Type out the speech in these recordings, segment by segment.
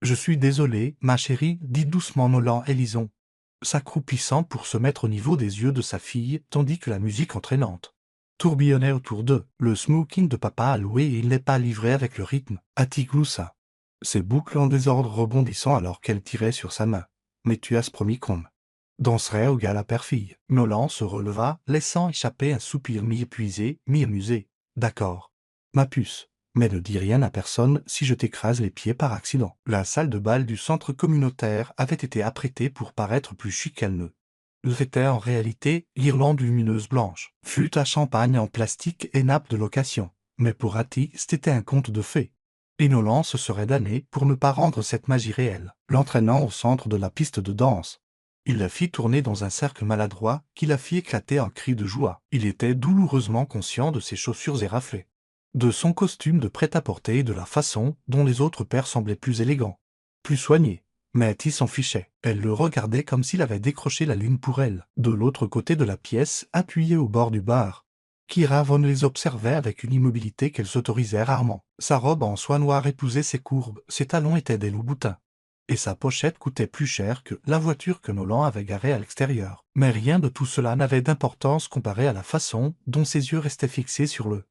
Je suis désolé, ma chérie, dit doucement Nolan et Lison, s'accroupissant pour se mettre au niveau des yeux de sa fille, tandis que la musique entraînante tourbillonnait autour d'eux. Le smoking de papa a loué et il n'est pas livré avec le rythme, a-t-il gloussa. Ses boucles en désordre rebondissant alors qu'elle tirait sur sa main. Mais tu as promis qu'on danserait au gala père-fille. Nolan se releva, laissant échapper un soupir mi-épuisé, mi-amusé. D'accord. Ma puce. Mais ne dis rien à personne si je t'écrase les pieds par accident. La salle de bal du centre communautaire avait été apprêtée pour paraître plus chic qu'elle ne l'était en réalité, l'Irlande lumineuse blanche, flûte à champagne en plastique et nappe de location. Mais pour Hattie, c'était un conte de fées. Et Nolan se serait damné pour ne pas rendre cette magie réelle, l'entraînant au centre de la piste de danse. Il la fit tourner dans un cercle maladroit qui la fit éclater en cris de joie. Il était douloureusement conscient de ses chaussures éraflées, de son costume de prêt-à-porter et de la façon dont les autres pères semblaient plus élégants, plus soignés. Mais Hattie s'en fichait. Elle le regardait comme s'il avait décroché la lune pour elle. De l'autre côté de la pièce, appuyée au bord du bar, Kira Von les observait avec une immobilité qu'elle s'autorisait rarement. Sa robe en soie noire épousait ses courbes, ses talons étaient des loups-boutins. Et sa pochette coûtait plus cher que la voiture que Nolan avait garée à l'extérieur. Mais rien de tout cela n'avait d'importance comparé à la façon dont ses yeux restaient fixés sur le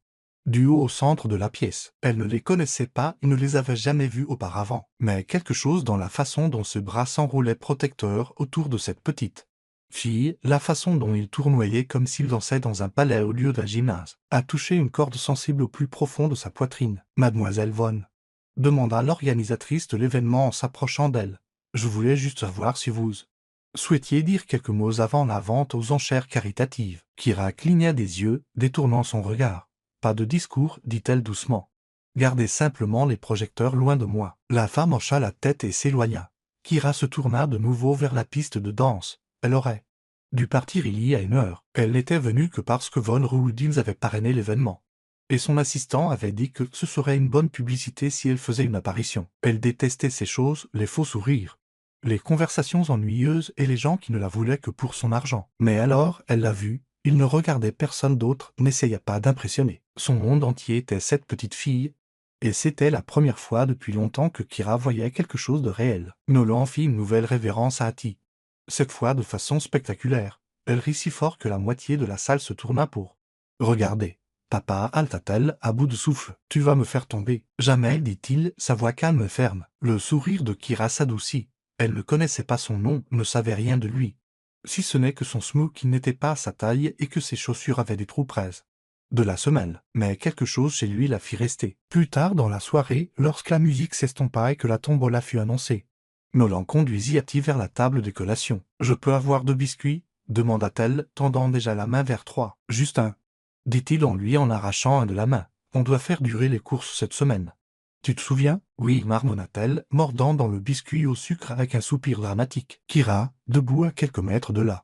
du haut au centre de la pièce. Elle ne les connaissait pas et ne les avait jamais vus auparavant. Mais quelque chose dans la façon dont ce bras s'enroulait protecteur autour de cette petite fille, la façon dont il tournoyait comme s'il dansait dans un palais au lieu d'un gymnase, a touché une corde sensible au plus profond de sa poitrine. Mademoiselle Von, demanda l'organisatrice de l'événement en s'approchant d'elle. Je voulais juste savoir si vous souhaitiez dire quelques mots avant la vente aux enchères caritatives. Kira cligna des yeux, détournant son regard. Pas de discours, dit-elle doucement. Gardez simplement les projecteurs loin de moi. La femme hocha la tête et s'éloigna. Kira se tourna de nouveau vers la piste de danse. Elle aurait dû partir il y a une heure. Elle n'était venue que parce que Von Rudins avait parrainé l'événement. Et son assistant avait dit que ce serait une bonne publicité si elle faisait une apparition. Elle détestait ces choses, les faux sourires, les conversations ennuyeuses et les gens qui ne la voulaient que pour son argent. Mais alors, elle l'a vu. Il ne regardait personne d'autre, n'essaya pas d'impressionner. Son monde entier était cette petite fille, et c'était la première fois depuis longtemps que Kira voyait quelque chose de réel. Nolan fit une nouvelle révérence à Hattie. Cette fois de façon spectaculaire. Elle rit si fort que la moitié de la salle se tourna pour regarder. Papa, halta-t-elle, à bout de souffle. Tu vas me faire tomber. Jamais, dit-il, sa voix calme et ferme. Le sourire de Kira s'adoucit. Elle ne connaissait pas son nom, ne savait rien de lui. Si ce n'est que son smoking n'était pas à sa taille et que ses chaussures avaient des trous prises de la semelle. Mais quelque chose chez lui la fit rester. Plus tard dans la soirée, lorsque la musique s'estompa et que la tombola fut annoncée, Nolan conduisit Hattie vers la table de collation. « Je peux avoir 2 biscuits ?» demanda-t-elle, tendant déjà la main vers 3. « Juste un » dit-il en lui en arrachant un de la main. « On doit faire durer les courses cette semaine. »« Tu te souviens ?» ?»« Oui, marmonna-t-elle, mordant dans le biscuit au sucre avec un soupir dramatique. Kira, debout à quelques mètres de là,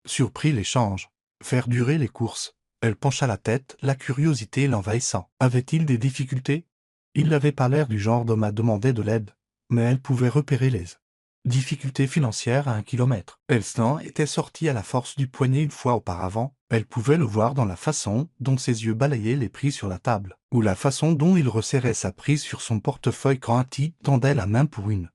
surprit l'échange. Faire durer les courses. Elle pencha la tête, la curiosité l'envahissant. Avait-il des difficultés? Il n'avait pas l'air du genre d'homme à demander de l'aide, mais elle pouvait repérer les difficultés financières à 1 kilomètre. Elstan était sorti à la force du poignet une fois auparavant. Elle pouvait le voir dans la façon dont ses yeux balayaient les prix sur la table, ou la façon dont il resserrait sa prise sur son portefeuille quand Hattie tendait la main pour une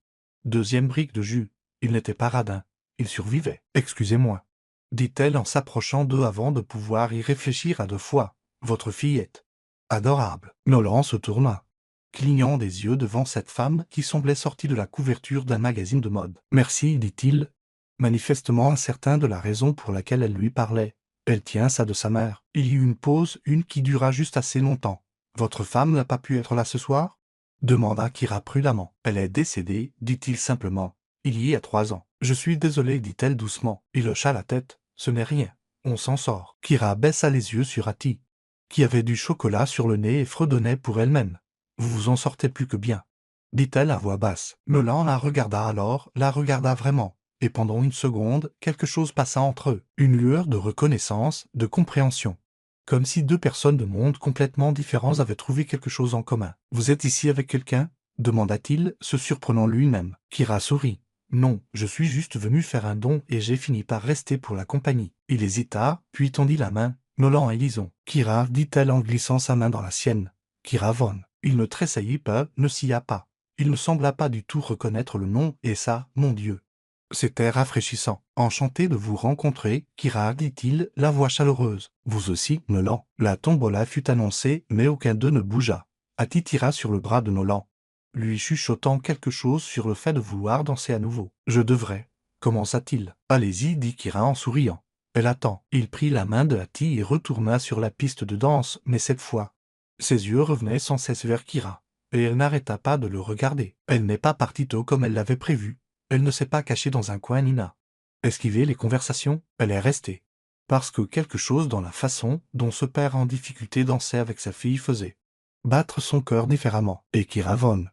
2e brique de jus. Il n'était pas radin. Il survivait. « Excusez-moi, » dit-elle en s'approchant d'eux avant de pouvoir y réfléchir à 2 fois. « Votre fille est adorable. » Nolan se tourna, clignant des yeux devant cette femme qui semblait sortie de la couverture d'un magazine de mode. « Merci, dit-il, manifestement incertain de la raison pour laquelle elle lui parlait. Elle tient ça de sa mère. Il y eut une pause, une qui dura juste assez longtemps. « Votre femme n'a pas pu être là ce soir ?» demanda Kira prudemment. « Elle est décédée, dit-il simplement, il y a 3 ans. »« Je suis désolé, dit-elle doucement. » Il hocha la tête. « Ce n'est rien. On s'en sort. » Kira baissa les yeux sur Hattie, qui avait du chocolat sur le nez et fredonnait pour elle-même. « Vous vous en sortez plus que bien, » dit-elle à voix basse. Nolan la regarda alors, la regarda vraiment, et pendant une seconde, quelque chose passa entre eux. Une lueur de reconnaissance, de compréhension. Comme si 2 personnes de mondes complètement différents avaient trouvé quelque chose en commun. « Vous êtes ici avec quelqu'un ?» demanda-t-il, se surprenant lui-même. Kira sourit. « Non, je suis juste venu faire un don et j'ai fini par rester pour la compagnie. » Il hésita, puis tendit la main. « Nolan et Lison. »« Kira, dit-elle en glissant sa main dans la sienne. »« Kira Von. » Il ne tressaillit pas, ne scia pas. Il ne sembla pas du tout reconnaître le nom, et ça, mon Dieu. C'était rafraîchissant. Enchanté de vous rencontrer, Kira, dit-il, la voix chaleureuse. Vous aussi, Nolan. La tombola fut annoncée, mais aucun d'eux ne bougea. Hattie tira sur le bras de Nolan, lui chuchotant quelque chose sur le fait de vouloir danser à nouveau. Je devrais. Commença-t-il. Allez-y, dit Kira en souriant. Elle attend. Il prit la main de Hattie et retourna sur la piste de danse, mais cette fois, ses yeux revenaient sans cesse vers Kira, et elle n'arrêta pas de le regarder. Elle n'est pas partie tôt comme elle l'avait prévu. Elle ne s'est pas cachée dans un coin ni n'a esquivé les conversations. Elle est restée. Parce que quelque chose dans la façon dont ce père en difficulté dansait avec sa fille faisait battre son cœur différemment. Et Kira Von,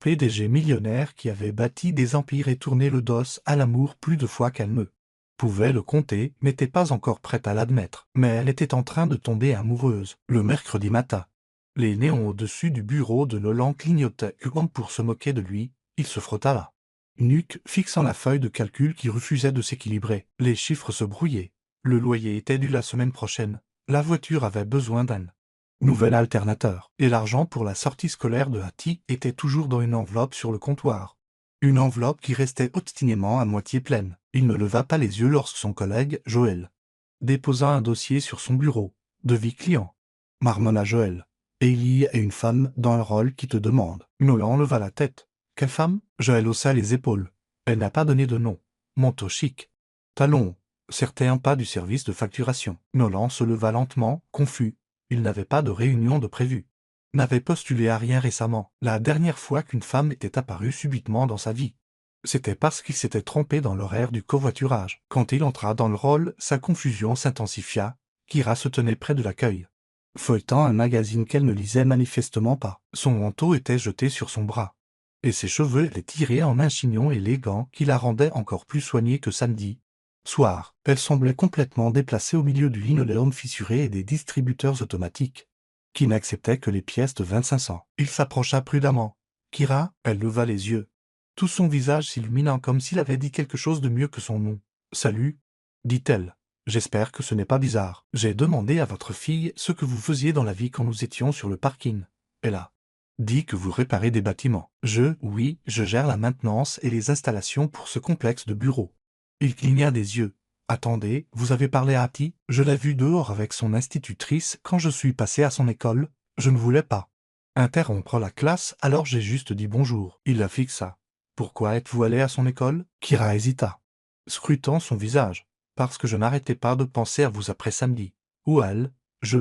PDG millionnaire qui avait bâti des empires et tourné le dos à l'amour plus de fois qu'elle ne pouvait le compter, n'était pas encore prête à l'admettre. Mais elle était en train de tomber amoureuse. Le mercredi matin, les néons au-dessus du bureau de Nolan clignotaient comme pour se moquer de lui. Il se frotta la nuque, fixant la feuille de calcul qui refusait de s'équilibrer. Les chiffres se brouillaient. Le loyer était dû la semaine prochaine. La voiture avait besoin d'un nouvel alternateur. Et l'argent pour la sortie scolaire de Hattie était toujours dans une enveloppe sur le comptoir. Une enveloppe qui restait obstinément à moitié pleine. Il ne leva pas les yeux lorsque son collègue, Joël, déposa un dossier sur son bureau. Devis client. Marmonna Joël. Et il y a une femme dans le rôle qui te demande. Nolan leva la tête. Quelle femme? Joël haussa les épaules. Elle n'a pas donné de nom. Manteau chic. Talons. Certain pas du service de facturation. Nolan se leva lentement, confus. Il n'avait pas de réunion de prévu. N'avait postulé à rien récemment. La dernière fois qu'une femme était apparue subitement dans sa vie, c'était parce qu'il s'était trompé dans l'horaire du covoiturage. Quand il entra dans le rôle, sa confusion s'intensifia. Kira se tenait près de l'accueil, feuilletant un magazine qu'elle ne lisait manifestement pas. Son manteau était jeté sur son bras, et ses cheveux étaient tirés en un chignon élégant qui la rendait encore plus soignée que samedi soir. Elle semblait complètement déplacée au milieu du linoléum fissuré et des distributeurs automatiques, qui n'acceptaient que les pièces de 25 cents. Il s'approcha prudemment. Kira, elle leva les yeux. Tout son visage s'illumina comme s'il avait dit quelque chose de mieux que son nom. « Salut », dit-elle. « J'espère que ce n'est pas bizarre. J'ai demandé à votre fille ce que vous faisiez dans la vie quand nous étions sur le parking. Elle a dit que vous réparez des bâtiments. Oui, je gère la maintenance et les installations pour ce complexe de bureaux. » Il cligna des yeux. « Attendez, vous avez parlé à Hattie? Je l'ai vue dehors avec son institutrice quand je suis passé à son école. Je ne voulais pas interrompre la classe, alors j'ai juste dit bonjour. » Il la fixa. « Pourquoi êtes-vous allé à son école ?» Kira hésita, scrutant son visage. « Parce que je n'arrêtais pas de penser à vous après samedi. Ou elle, je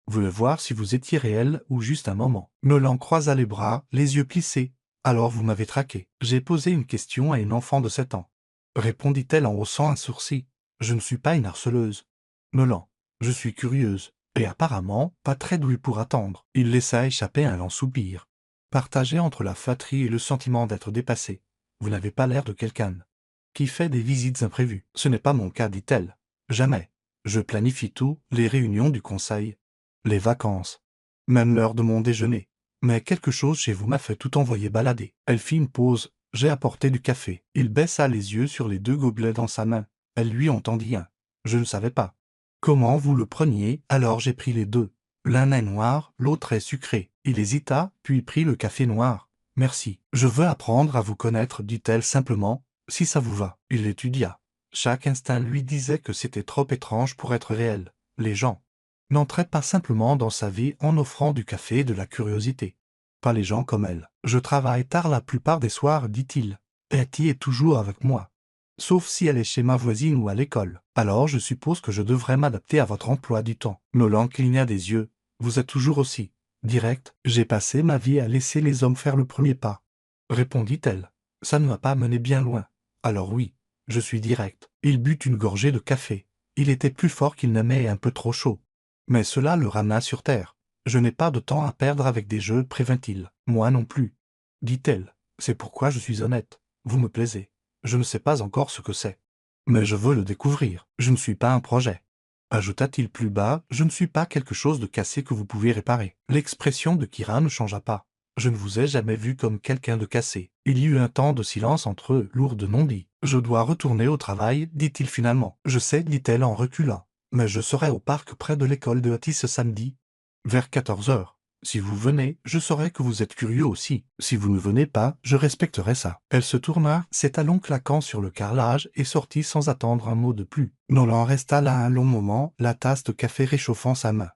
voulais voir si vous étiez réel ou juste un moment. » Nolan croisa les bras, les yeux plissés. « Alors vous m'avez traqué. J'ai posé une question à une enfant de 7 ans. » Répondit-elle en haussant un sourcil. « Je ne suis pas une harceleuse. Nolan, je suis curieuse, et apparemment pas très douée pour attendre. » Il laissa échapper un lent soupir, partagé entre la flatterie et le sentiment d'être dépassé. « Vous n'avez pas l'air de quelqu'un qui fait des visites imprévues. »« Ce n'est pas mon cas, dit-elle. Jamais. Je planifie tout, les réunions du conseil, les vacances, même l'heure de mon déjeuner. Mais quelque chose chez vous m'a fait tout envoyer balader. » Elle fit une pause. « J'ai apporté du café. » Il baissa les yeux sur les 2 gobelets dans sa main. Elle lui en tendit un. « Je ne savais pas comment vous le preniez, alors j'ai pris les 2. L'un est noir, l'autre est sucré. » Il hésita, puis prit le café noir. « Merci. Je veux apprendre à vous connaître, dit-elle simplement, si ça vous va. » Il l'étudia. Chaque instinct lui disait que c'était trop étrange pour être réel. Les gens n'entraient pas simplement dans sa vie en offrant du café et de la curiosité. Pas les gens comme elle. « Je travaille tard la plupart des soirs, dit-il. Hattie est toujours avec moi. Sauf si elle est chez ma voisine ou à l'école. Alors je suppose que je devrais m'adapter à votre emploi du temps. » Nolan cligna des yeux. « Vous êtes toujours aussi direct. »« J'ai passé ma vie à laisser les hommes faire le premier pas. » Répondit-elle. « Ça ne m'a pas mené bien loin. Alors oui, je suis direct. » Il but une gorgée de café. Il était plus fort qu'il n'aimait et un peu trop chaud. Mais cela le ramena sur terre. « Je n'ai pas de temps à perdre avec des jeux, prévint-il. « Moi non plus, dit-elle. C'est pourquoi je suis honnête. Vous me plaisez. Je ne sais pas encore ce que c'est. Mais je veux le découvrir. Je ne suis pas un projet. » Ajouta-t-il plus bas, « Je ne suis pas quelque chose de cassé que vous pouvez réparer. » L'expression de Kira ne changea pas. « Je ne vous ai jamais vu comme quelqu'un de cassé. » Il y eut un temps de silence entre eux, lourd de non-dits. « Je dois retourner au travail, dit-il finalement. »« Je sais, dit-elle en reculant. Mais je serai au parc près de l'école de Hattie ce samedi, vers 14 heures. Si vous venez, je saurai que vous êtes curieux aussi. Si vous ne venez pas, je respecterai ça. Elle se tourna, ses talons claquant sur le carrelage, et sortit sans attendre un mot de plus. Nolan resta là un long moment, la tasse de café réchauffant sa main,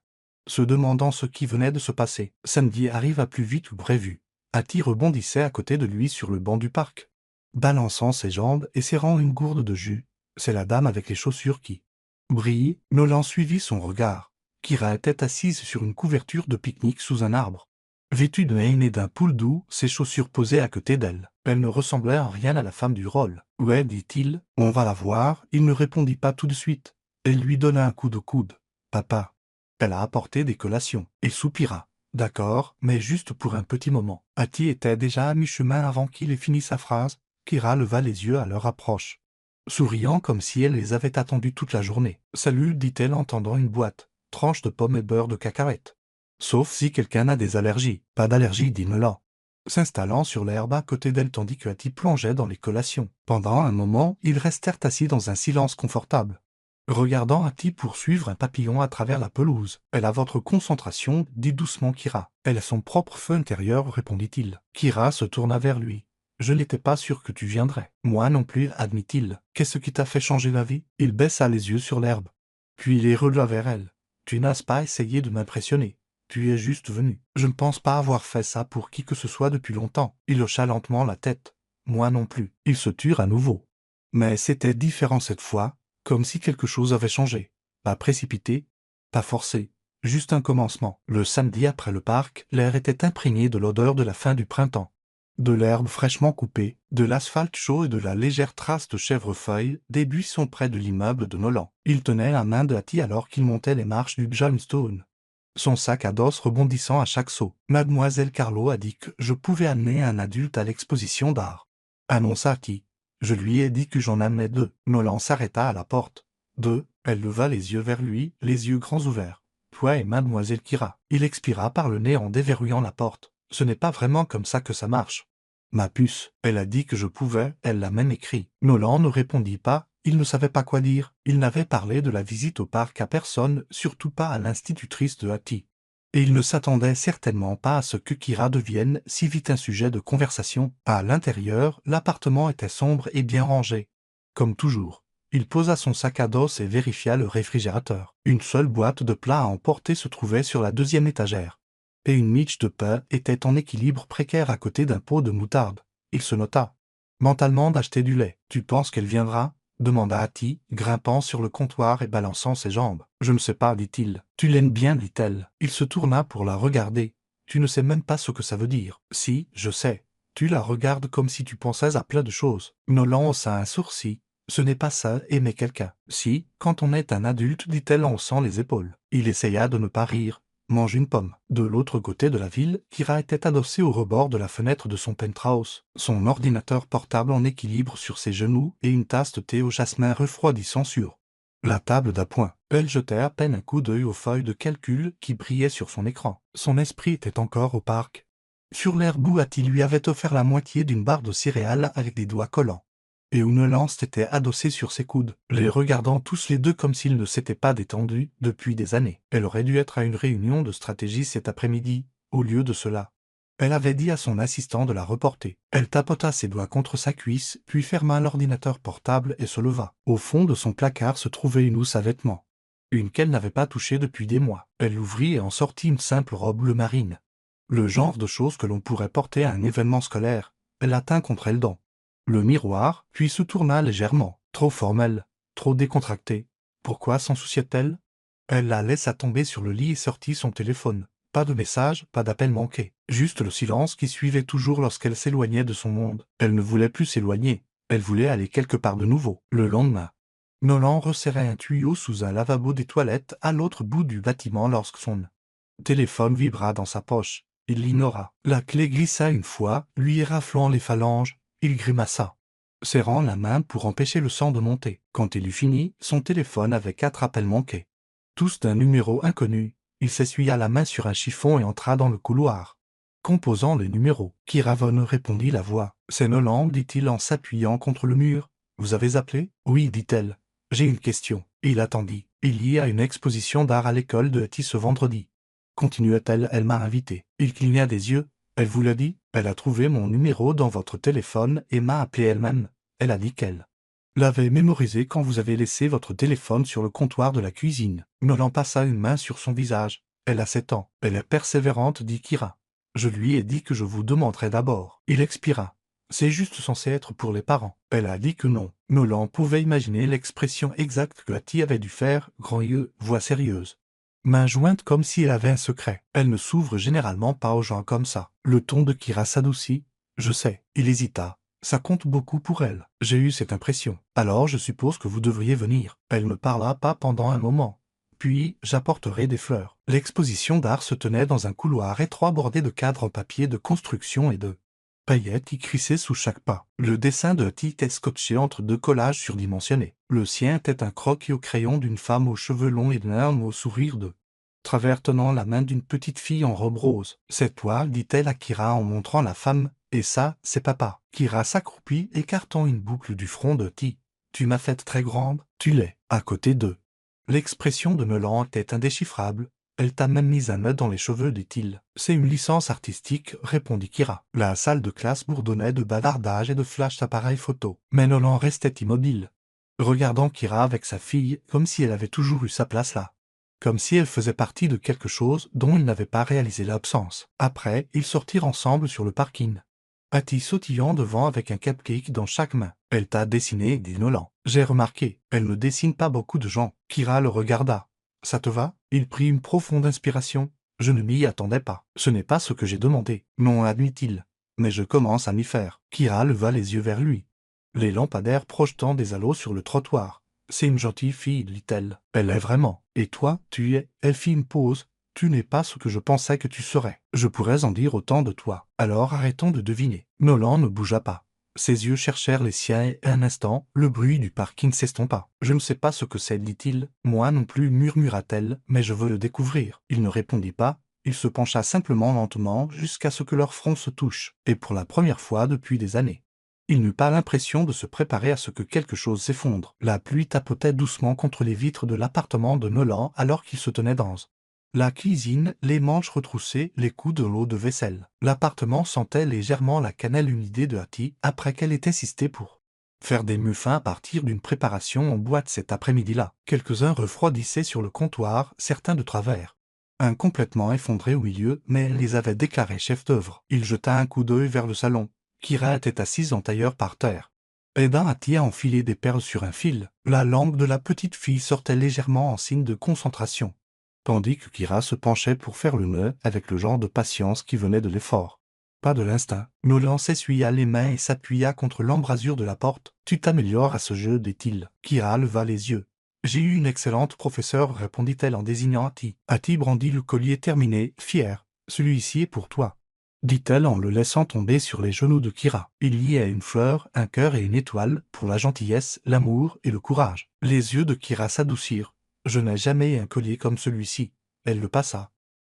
se demandant ce qui venait de se passer. Samedi arriva plus vite que prévu. Hattie rebondissait à côté de lui sur le banc du parc, balançant ses jambes et serrant une gourde de jus. C'est la dame avec les chaussures qui brille. Nolan suivit son regard. Kira était assise sur une couverture de pique-nique sous un arbre, vêtue de haine et d'un pull doux, ses chaussures posées à côté d'elle. Elle ne ressemblait en rien à la femme du rôle. « Ouais, dit-il, on va la voir. » Il ne répondit pas tout de suite. Elle lui donna un coup de coude. « Papa. » Elle a apporté des collations. Il soupira. « D'accord, mais juste pour un petit moment. » Hattie était déjà à mi-chemin avant qu'il ait fini sa phrase. Kira leva les yeux à leur approche, souriant comme si elle les avait attendus toute la journée. « Salut, dit-elle en tendant une boîte. Tranche de pommes et beurre de cacahuètes. Sauf si quelqu'un a des allergies. » Pas d'allergie, dit Nolan, s'installant sur l'herbe à côté d'elle tandis que Hattie plongeait dans les collations. Pendant un moment, ils restèrent assis dans un silence confortable, regardant Hattie poursuivre un papillon à travers la pelouse. « Elle a votre concentration, dit doucement Kira. »« Elle a son propre feu intérieur, répondit-il. » Kira se tourna vers lui. « Je n'étais pas sûr que tu viendrais. »« Moi non plus, admit-il. Qu'est-ce qui t'a fait changer d'avis ?» Il baissa les yeux sur l'herbe, puis les releva vers elle. « Tu n'as pas essayé de m'impressionner. Tu es juste venu. Je ne pense pas avoir fait ça pour qui que ce soit depuis longtemps. » Il hocha lentement la tête. « Moi non plus. » Ils se turent à nouveau. Mais c'était différent cette fois, comme si quelque chose avait changé. Pas précipité, pas forcé, juste un commencement. Le samedi après le parc, l'air était imprégné de l'odeur de la fin du printemps, de l'herbe fraîchement coupée, de l'asphalte chaud et de la légère trace de chèvrefeuille des buissons près de l'immeuble de Nolan. Il tenait la main de Hattie alors qu'il montait les marches du Johnstone, son sac à dos rebondissant à chaque saut. « Mademoiselle Carlo a dit que je pouvais amener un adulte à l'exposition d'art, » annonça Hattie. « Je lui ai dit que j'en amenais deux. » Nolan s'arrêta à la porte. « Deux ?» Elle leva les yeux vers lui, les yeux grands ouverts. « Toi et Mademoiselle Kira. » Il expira par le nez en déverrouillant la porte. « Ce n'est pas vraiment comme ça que ça marche. » Ma puce, elle a dit que je pouvais, elle l'a même écrit. Nolan ne répondit pas, il ne savait pas quoi dire. Il n'avait parlé de la visite au parc à personne, surtout pas à l'institutrice de Hattie. Et il ne s'attendait certainement pas à ce que Kira devienne si vite un sujet de conversation. À l'intérieur, l'appartement était sombre et bien rangé, comme toujours. Il posa son sac à dos et vérifia le réfrigérateur. Une seule boîte de plats à emporter se trouvait sur la deuxième étagère, et une miche de pain était en équilibre précaire à côté d'un pot de moutarde. Il se nota mentalement d'acheter du lait. « Tu penses qu'elle viendra ?» demanda Hattie, grimpant sur le comptoir et balançant ses jambes. « Je ne sais pas, dit-il. »« Tu l'aimes bien, dit-elle. » Il se tourna pour la regarder. « Tu ne sais même pas ce que ça veut dire. »« Si, je sais. Tu la regardes comme si tu pensais à plein de choses. » Nolan haussa un sourcil. « Ce n'est pas ça, aimer quelqu'un. »« Si, quand on est un adulte, dit-elle en haussant les épaules. » Il essaya de ne pas rire. « Mange une pomme. » De l'autre côté de la ville, Kira était adossée au rebord de la fenêtre de son penthouse, son ordinateur portable en équilibre sur ses genoux et une tasse de thé au jasmin refroidissant sur la table d'appoint. Elle jetait à peine un coup d'œil aux feuilles de calcul qui brillaient sur son écran. Son esprit était encore au parc, sur l'herbe où Hattie lui avait offert la moitié d'une barre de céréales avec des doigts collants, et où Nolan s'était adossé sur ses coudes, les regardant tous les deux comme s'ils ne s'étaient pas détendus depuis des années. Elle aurait dû être à une réunion de stratégie cet après-midi. Au lieu de cela, elle avait dit à son assistant de la reporter. Elle tapota ses doigts contre sa cuisse, puis ferma l'ordinateur portable et se leva. Au fond de son placard se trouvait une housse à vêtements, une qu'elle n'avait pas touchée depuis des mois. Elle l'ouvrit et en sortit une simple robe bleu marine, le genre de choses que l'on pourrait porter à un événement scolaire. Elle la tint contre elle dans le miroir, puis se tourna légèrement. Trop formelle, trop décontractée. Pourquoi s'en souciait-elle? Elle la laissa tomber sur le lit et sortit son téléphone. Pas de message, pas d'appel manqué. Juste le silence qui suivait toujours lorsqu'elle s'éloignait de son monde. Elle ne voulait plus s'éloigner. Elle voulait aller quelque part de nouveau. Le lendemain, Nolan resserrait un tuyau sous un lavabo des toilettes à l'autre bout du bâtiment lorsque son téléphone vibra dans sa poche. Il l'ignora. La clé glissa une fois, lui éraflant les phalanges. Il grimaça, serrant la main pour empêcher le sang de monter. Quand il eut fini, son téléphone avait 4 appels manqués, tous d'un numéro inconnu. Il s'essuya la main sur un chiffon et entra dans le couloir, composant les numéros. Kira Von, répondit la voix. « C'est Nolan, dit-il en s'appuyant contre le mur. Vous avez appelé ? » « Oui, dit-elle. J'ai une question. » Il attendit. « Il y a une exposition d'art à l'école de Hattie ce vendredi. continua-t-elle, elle m'a invité. Il cligna des yeux. Elle vous l'a dit, elle a trouvé mon numéro dans votre téléphone et m'a appelé elle-même. Elle a dit qu'elle l'avait mémorisé quand vous avez laissé votre téléphone sur le comptoir de la cuisine. Nolan passa une main sur son visage. Elle a 7 ans. Elle est persévérante, dit Kira. Je lui ai dit que je vous demanderais d'abord. Il expira. C'est juste censé être pour les parents. Elle a dit que non. Nolan pouvait imaginer l'expression exacte que Hattie avait dû faire, grand yeux, voix sérieuse. Main jointe comme si elle avait un secret. Elle ne s'ouvre généralement pas aux gens comme ça. Le ton de Kira s'adoucit. Je sais. Il hésita. Ça compte beaucoup pour elle. J'ai eu cette impression. Alors je suppose que vous devriez venir. Elle ne parla pas pendant un moment. Puis, j'apporterai des fleurs. L'exposition d'art se tenait dans un couloir étroit bordé de cadres en papier de construction et de paillettes y crissaient sous chaque pas. Le dessin de Hattie était scotché entre deux collages surdimensionnés. Le sien était un croquis au crayon d'une femme aux cheveux longs et d'un homme au sourire de travers tenant la main d'une petite fille en robe rose. « C'est toi, dit-elle à Kira en montrant la femme, et ça, c'est papa. » Kira s'accroupit, écartant une boucle du front de Hattie. « Tu m'as faite très grande, tu l'es. » À côté d'eux. L'expression de Nolan était indéchiffrable. Elle t'a même mis un nœud dans les cheveux, dit-il. C'est une licence artistique, répondit Kira. La salle de classe bourdonnait de bavardages et de flashs d'appareils photo. Mais Nolan restait immobile, regardant Kira avec sa fille comme si elle avait toujours eu sa place là. Comme si elle faisait partie de quelque chose dont il n'avait pas réalisé l'absence. Après, ils sortirent ensemble sur le parking. Hattie sautillant devant avec un cupcake dans chaque main. « Elle t'a dessiné, dit Nolan. J'ai remarqué, elle ne dessine pas beaucoup de gens. » Kira le regarda. « Ça te va ?» Il prit une profonde inspiration. « Je ne m'y attendais pas. Ce n'est pas ce que j'ai demandé. » « Non, admit-il. Mais je commence à m'y faire. » Kira leva les yeux vers lui. Les lampadaires projetant des halos sur le trottoir. « C'est une gentille fille, dit-elle. Elle est vraiment. Et toi, tu es... » Elle fit une pause. « Tu n'es pas ce que je pensais que tu serais. Je pourrais en dire autant de toi. Alors arrêtons de deviner. » Nolan ne bougea pas. Ses yeux cherchèrent les siens et un instant, le bruit du parking s'estompa. « Je ne sais pas ce que c'est, dit-il. Moi non plus, murmura-t-elle, mais je veux le découvrir. » Il ne répondit pas. Il se pencha simplement lentement jusqu'à ce que leurs fronts se touchent, et pour la première fois depuis des années. Il n'eut pas l'impression de se préparer à ce que quelque chose s'effondre. La pluie tapotait doucement contre les vitres de l'appartement de Nolan alors qu'il se tenait dans la cuisine, les manches retroussées, les coups de l'eau de vaisselle. L'appartement sentait légèrement la cannelle, une idée de Hattie, après qu'elle ait insisté pour faire des muffins à partir d'une préparation en boîte cet après-midi-là. Quelques-uns refroidissaient sur le comptoir, certains de travers. Un complètement effondré au milieu, mais elle les avait déclarés chefs-d'œuvre. Il jeta un coup d'œil vers le salon. Kira était assise en tailleur par terre, aidant Hattie à enfiler des perles sur un fil. La langue de la petite fille sortait légèrement en signe de concentration, tandis que Kira se penchait pour faire le nœud avec le genre de patience qui venait de l'effort. Pas de l'instinct. Nolan s'essuya les mains et s'appuya contre l'embrasure de la porte. « Tu t'améliores à ce jeu, dit-il. » Kira leva les yeux. « J'ai eu une excellente professeure, répondit-elle en désignant Hattie. Hattie brandit le collier terminé, fière. « Celui-ci est pour toi, dit-elle en le laissant tomber sur les genoux de Kira. Il y a une fleur, un cœur et une étoile, pour la gentillesse, l'amour et le courage. » Les yeux de Kira s'adoucirent. « Je n'ai jamais un collier comme celui-ci. » Elle le passa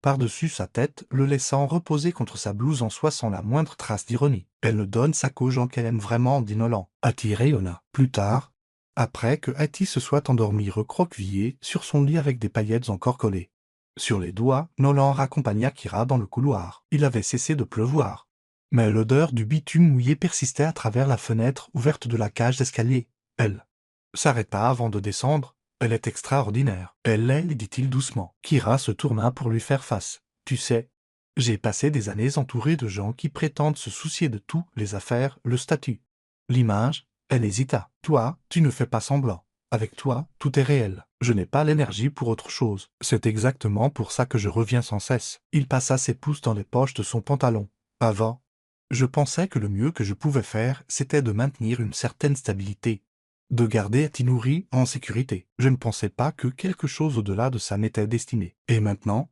par-dessus sa tête, le laissant reposer contre sa blouse en soie sans la moindre trace d'ironie. « Elle ne donne ça qu'aux gens qu'elle aime vraiment, dit Nolan. » Hattie rayonna. Plus tard, après que Hattie se soit endormie recroquevillée sur son lit avec des paillettes encore collées sur les doigts, Nolan raccompagna Kira dans le couloir. Il avait cessé de pleuvoir, mais l'odeur du bitume mouillé persistait à travers la fenêtre ouverte de la cage d'escalier. Elle s'arrêta avant de descendre. « Elle est extraordinaire. »« Elle l'est, dit-il doucement. » Kira se tourna pour lui faire face. « Tu sais, j'ai passé des années entouré de gens qui prétendent se soucier de tout, les affaires, le statut, l'image. » Elle hésita. « Toi, tu ne fais pas semblant. Avec toi, tout est réel. Je n'ai pas l'énergie pour autre chose. C'est exactement pour ça que je reviens sans cesse. » Il passa ses pouces dans les poches de son pantalon. « Avant, je pensais que le mieux que je pouvais faire, c'était de maintenir une certaine stabilité, de garder Hattie nourrie en sécurité. Je ne pensais pas que quelque chose au-delà de ça m'était destiné. Et maintenant,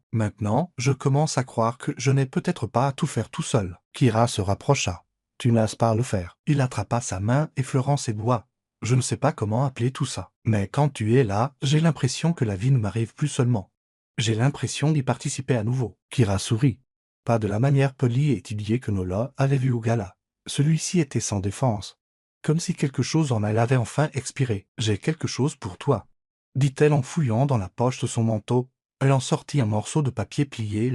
je commence à croire que je n'ai peut-être pas à tout faire tout seul. » Kira se rapprocha. « Tu n'as pas à le faire. » Il attrapa sa main, effleurant ses doigts. « Je ne sais pas comment appeler tout ça. Mais quand tu es là, j'ai l'impression que la vie ne m'arrive plus seulement. J'ai l'impression d'y participer à nouveau. » Kira sourit. Pas de la manière polie et étudiée que Nolan avait vu au gala. Celui-ci était sans défense, comme si quelque chose en elle avait enfin expiré. « J'ai quelque chose pour toi, dit-elle en fouillant dans la poche de son manteau. Elle en sortit un morceau de papier plié,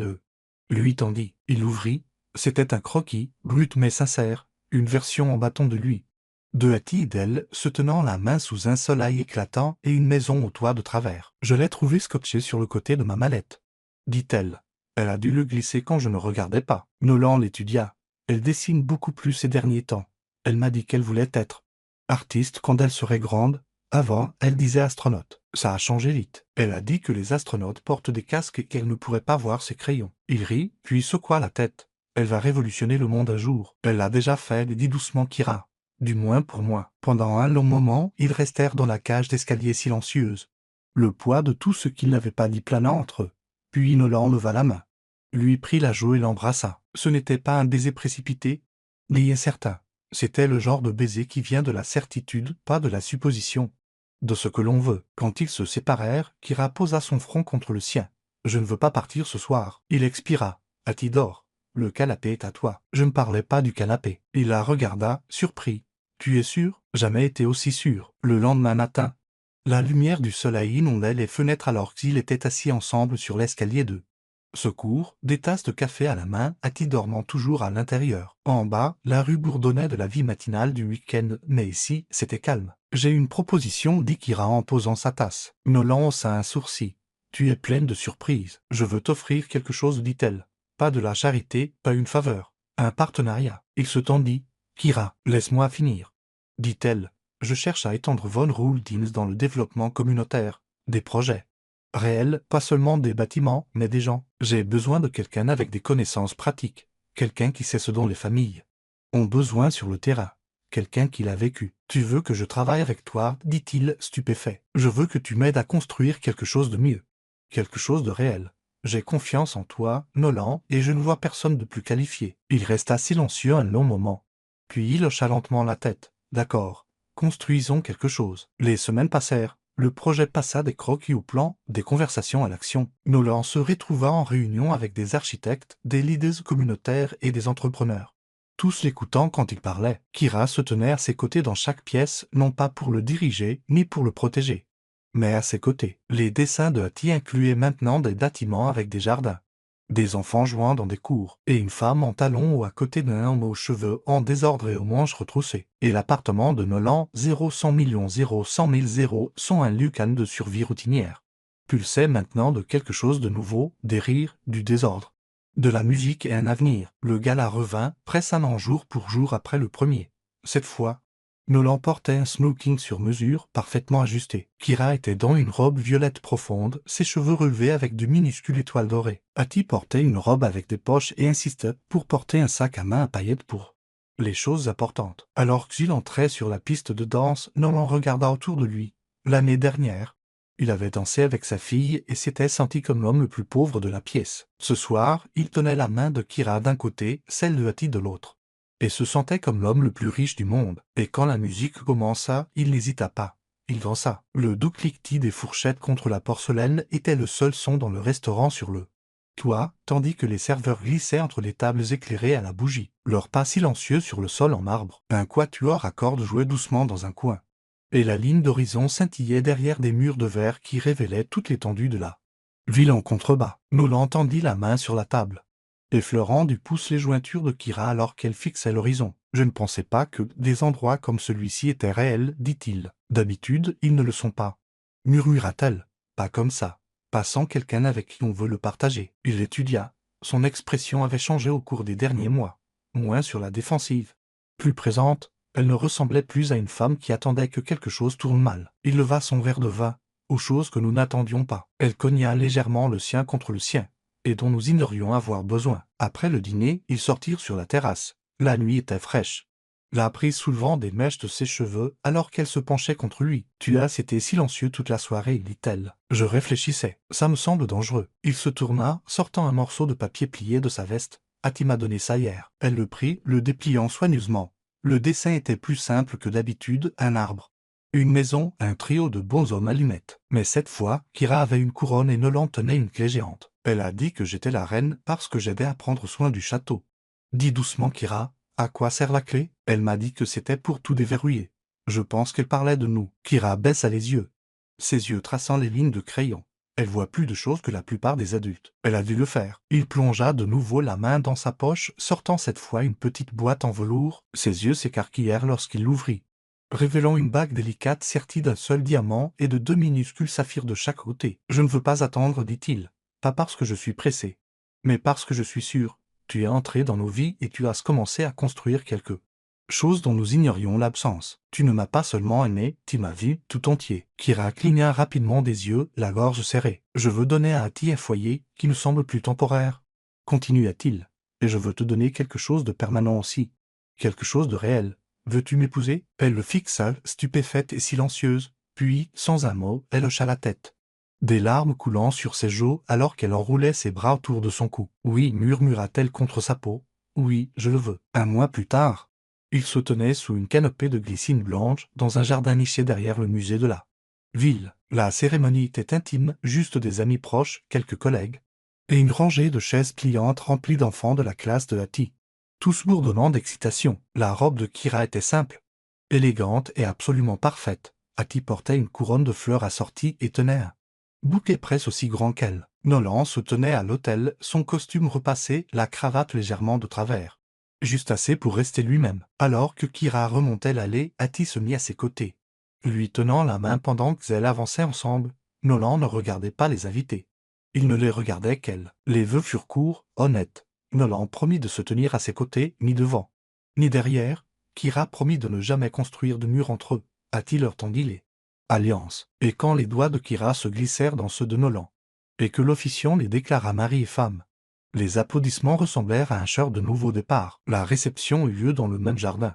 lui tendit. Il l'ouvrit. C'était un croquis, brut mais sincère, une version en bâton de lui. De Hattie et d'elle, se tenant la main sous un soleil éclatant et une maison au toit de travers. Je l'ai trouvé scotché sur le côté de ma mallette, dit-elle. Elle a dû le glisser quand je ne regardais pas. Nolan l'étudia. Elle dessine beaucoup plus ces derniers temps. Elle m'a dit qu'elle voulait être artiste quand elle serait grande. Avant, elle disait astronaute. Ça a changé vite. Elle a dit que les astronautes portent des casques et qu'elle ne pourrait pas voir ses crayons. Il rit, puis secoua la tête. Elle va révolutionner le monde un jour. Elle l'a déjà fait, dit doucement Kira. Du moins pour moi. Pendant un long moment, ils restèrent dans la cage d'escalier silencieuse. Le poids de tout ce qu'il n'avait pas dit plana entre eux. Puis Nolan leva la main. Lui prit la joue et l'embrassa. Ce n'était pas un baiser précipité, ni incertain. C'était le genre de baiser qui vient de la certitude, pas de la supposition. De ce que l'on veut. Quand ils se séparèrent, Kira posa son front contre le sien. « Je ne veux pas partir ce soir. » Il expira. « Hattie dort. Le canapé est à toi. » Je ne parlais pas du canapé. Il la regarda, surpris. « Tu es sûr ?» Jamais été aussi sûr. Le lendemain matin, la lumière du soleil inondait les fenêtres alors qu'ils étaient assis ensemble sur l'escalier de secours, des tasses de café à la main, Hattie dormant toujours à l'intérieur. En bas, la rue bourdonnait de la vie matinale du week-end, mais ici, c'était calme. « J'ai une proposition, dit Kira en posant sa tasse. Nolan haussa un sourcil. « Tu es pleine de surprises. Je veux t'offrir quelque chose, dit-elle. Pas de la charité, pas une faveur. Un partenariat. » Il se tendit. « Kira, laisse-moi finir. » dit-elle. « Je cherche à étendre Von Rooldins dans le développement communautaire. Des projets réels, pas seulement des bâtiments, mais des gens. J'ai besoin de quelqu'un avec des connaissances pratiques. Quelqu'un qui sait ce dont les familles ont besoin sur le terrain. Quelqu'un qui l'a vécu. Tu veux que je travaille avec toi, dit-il, stupéfait. Je veux que tu m'aides à construire quelque chose de mieux. Quelque chose de réel. J'ai confiance en toi, Nolan, et je ne vois personne de plus qualifié. Il resta silencieux un long moment. Puis il hocha lentement la tête. D'accord. Construisons quelque chose. Les semaines passèrent. Le projet passa des croquis au plan, des conversations à l'action. Nolan se retrouva en réunion avec des architectes, des leaders communautaires et des entrepreneurs. Tous l'écoutant quand il parlait. Kira se tenait à ses côtés dans chaque pièce, non pas pour le diriger, ni pour le protéger, mais à ses côtés. Les dessins de Hattie incluaient maintenant des bâtiments avec des jardins, des enfants jouant dans des cours, et une femme en talons hauts à côté d'un homme aux cheveux en désordre et aux manches retroussées. Et l'appartement de Nolan, 0 millions 100 000 sont un Lucan de survie routinière. Pulsait maintenant de quelque chose de nouveau, des rires, du désordre, de la musique et un avenir. Le gala revint, pressant jour pour jour après le premier. Cette fois, Nolan portait un smoking sur mesure, parfaitement ajusté. Kira était dans une robe violette profonde, ses cheveux relevés avec de minuscules étoiles dorées. Hattie portait une robe avec des poches et insistait pour porter un sac à main à paillettes pour les choses importantes. Alors qu'il entrait sur la piste de danse, Nolan regarda autour de lui. L'année dernière, il avait dansé avec sa fille et s'était senti comme l'homme le plus pauvre de la pièce. Ce soir, il tenait la main de Kira d'un côté, celle de Hattie de l'autre, et se sentait comme l'homme le plus riche du monde. Et quand la musique commença, il n'hésita pas. Il dansa. Le doux cliquetis des fourchettes contre la porcelaine était le seul son dans le restaurant sur le toit, tandis que les serveurs glissaient entre les tables éclairées à la bougie, leurs pas silencieux sur le sol en marbre. Un quatuor à cordes jouait doucement dans un coin, et la ligne d'horizon scintillait derrière des murs de verre qui révélaient toute l'étendue de la ville en contrebas. Nolan tendit la main sur la table, effleurant du pouce les jointures de Kira alors qu'elle fixait l'horizon. « Je ne pensais pas que des endroits comme celui-ci étaient réels, dit-il. D'habitude, ils ne le sont pas. » Murmura-t-elle. « Pas comme ça. Pas sans quelqu'un avec qui on veut le partager. » Il l'étudia. Son expression avait changé au cours des derniers mois. Moins sur la défensive. Plus présente, elle ne ressemblait plus à une femme qui attendait que quelque chose tourne mal. Il leva son verre de vin, aux choses que nous n'attendions pas. Elle cogna légèrement le sien contre le sien, et dont nous ignorions avoir besoin. Après le dîner, ils sortirent sur la terrasse. La nuit était fraîche. La prise soulevant des mèches de ses cheveux alors qu'elle se penchait contre lui. « Tu as été silencieux toute la soirée, » dit-elle. Je réfléchissais. Ça me semble dangereux. Il se tourna, sortant un morceau de papier plié de sa veste. « Hattie m'a donné ça hier. » Elle le prit, le dépliant soigneusement. Le dessin était plus simple que d'habitude, un arbre, une maison, un trio de bonshommes allumettes. Mais cette fois, Kira avait une couronne et Nolan tenait une clé géante. Elle a dit que j'étais la reine parce que j'aidais à prendre soin du château. Dit doucement Kira. À quoi sert la clé? Elle m'a dit que c'était pour tout déverrouiller. Je pense qu'elle parlait de nous. Kira baissa les yeux, ses yeux traçant les lignes de crayon. Elle voit plus de choses que la plupart des adultes. Elle a dû le faire. Il plongea de nouveau la main dans sa poche, sortant cette fois une petite boîte en velours. Ses yeux s'écarquillèrent lorsqu'il l'ouvrit, révélant une bague délicate sertie d'un seul diamant et de 2 minuscules saphirs de chaque côté. « Je ne veux pas attendre, dit-il. Pas parce que je suis pressé, mais parce que je suis sûr. Tu es entré dans nos vies et tu as commencé à construire quelque chose dont nous ignorions l'absence. Tu ne m'as pas seulement aimé, tu m'as vu tout entier. » Kira cligna rapidement des yeux, la gorge serrée. « Je veux donner à Ati un foyer qui ne semble plus temporaire, continua-t-il. Et je veux te donner quelque chose de permanent aussi. Quelque chose de réel. Veux-tu m'épouser ?» Elle le fixa, stupéfaite et silencieuse. Puis, sans un mot, elle hocha la tête, des larmes coulant sur ses joues alors qu'elle enroulait ses bras autour de son cou. « Oui, murmura-t-elle contre sa peau. Oui, je le veux. » Un mois plus tard, il se tenait sous une canopée de glycine blanche dans un jardin niché derrière le musée de la ville. La cérémonie était intime, juste des amis proches, quelques collègues, et une rangée de chaises pliantes remplies d'enfants de la classe de Ati, tous bourdonnant d'excitation. La robe de Kira était simple, élégante et absolument parfaite. Ati portait une couronne de fleurs assorties et tenait un bouquet presque aussi grand qu'elle. Nolan se tenait à l'autel, son costume repassé, la cravate légèrement de travers, juste assez pour rester lui-même. Alors que Kira remontait l'allée, Ati se mit à ses côtés, lui tenant la main pendant qu'elles avançaient ensemble. Nolan ne regardait pas les invités. Il ne les regardait qu'elle. Les vœux furent courts, honnêtes. Nolan promit de se tenir à ses côtés, ni devant, ni derrière. Kira promit de ne jamais construire de mur entre eux. Ati leur tendit les alliances. Et quand les doigts de Kira se glissèrent dans ceux de Nolan, et que l'officiant les déclara mari et femme, les applaudissements ressemblèrent à un chœur de nouveau départ. La réception eut lieu dans le même jardin,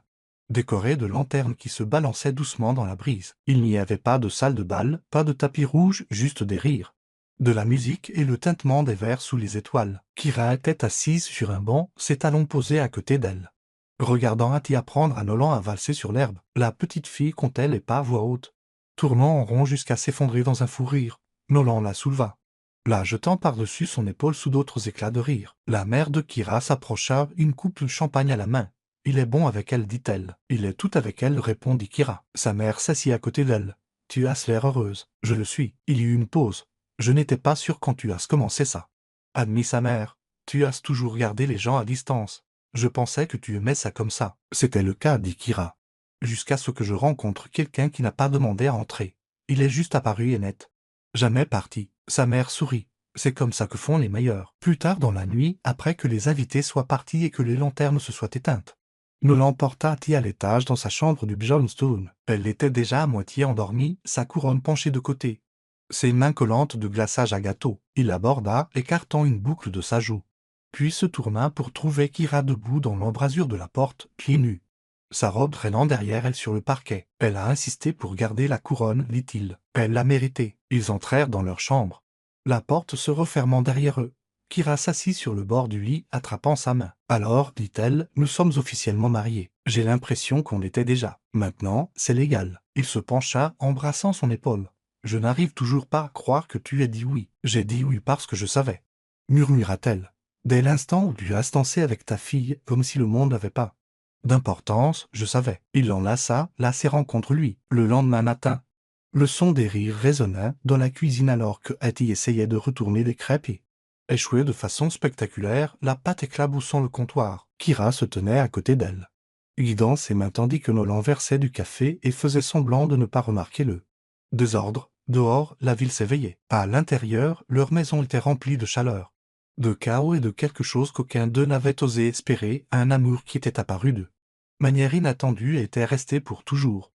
décoré de lanternes qui se balançaient doucement dans la brise. Il n'y avait pas de salle de bal, pas de tapis rouge, juste des rires, de la musique et le tintement des verres sous les étoiles. Kira était assise sur un banc, ses talons posés à côté d'elle, regardant Ati apprendre à Nolan à valser sur l'herbe. La petite fille comptait les pas à voix haute, tournant en rond jusqu'à s'effondrer dans un fou rire. Nolan la souleva, la jetant par-dessus son épaule sous d'autres éclats de rire. La mère de Kira s'approcha, une coupe de champagne à la main. « Il est bon avec elle, dit-elle. »« Il est tout avec elle, répondit Kira. » Sa mère s'assit à côté d'elle. « Tu as l'air heureuse. »« Je le suis. » Il y eut une pause. « Je n'étais pas sûr quand tu as commencé ça. » Admit sa mère. « Tu as toujours gardé les gens à distance. Je pensais que tu aimais ça comme ça. »« C'était le cas, dit Kira. Jusqu'à ce que je rencontre quelqu'un qui n'a pas demandé à entrer. Il est juste apparu et net. Jamais parti. » Sa mère sourit. « C'est comme ça que font les meilleurs. » Plus tard dans la nuit, après que les invités soient partis et que les lanternes se soient éteintes, Nolan porta Ati à l'étage dans sa chambre du Bjornstone. Elle était déjà à moitié endormie, sa couronne penchée de côté, ses mains collantes de glaçage à gâteau. Il l'aborda, écartant une boucle de sa joue, puis se tourna pour trouver Kira debout dans l'embrasure de la porte, pieds nus, sa robe traînant derrière elle sur le parquet. « Elle a insisté pour garder la couronne, dit-il. Elle l'a mérité. » Ils entrèrent dans leur chambre, la porte se refermant derrière eux. Kira s'assit sur le bord du lit, attrapant sa main. « Alors, dit-elle, nous sommes officiellement mariés. J'ai l'impression qu'on l'était déjà. Maintenant, c'est légal. » Il se pencha, embrassant son épaule. « Je n'arrive toujours pas à croire que tu aies dit oui. »« J'ai dit oui parce que je savais. » murmura-t-elle. « Dès l'instant où tu as dansé avec ta fille, comme si le monde n'avait pas d'importance, je savais. » Il l'enlaça, la serrant contre lui. Le lendemain matin, le son des rires résonna dans la cuisine alors que Ati essayait de retourner des crêpes et échouait de façon spectaculaire, la pâte éclaboussant le comptoir. Kira se tenait à côté d'elle, guidant ses mains tandis que Nolan versait du café et faisait semblant de ne pas remarquer le désordre. Dehors, la ville s'éveillait. À l'intérieur, leur maison était remplie de chaleur, de chaos et de quelque chose qu'aucun d'eux n'avait osé espérer, un amour qui était apparu de manière inattendue et était resté pour toujours.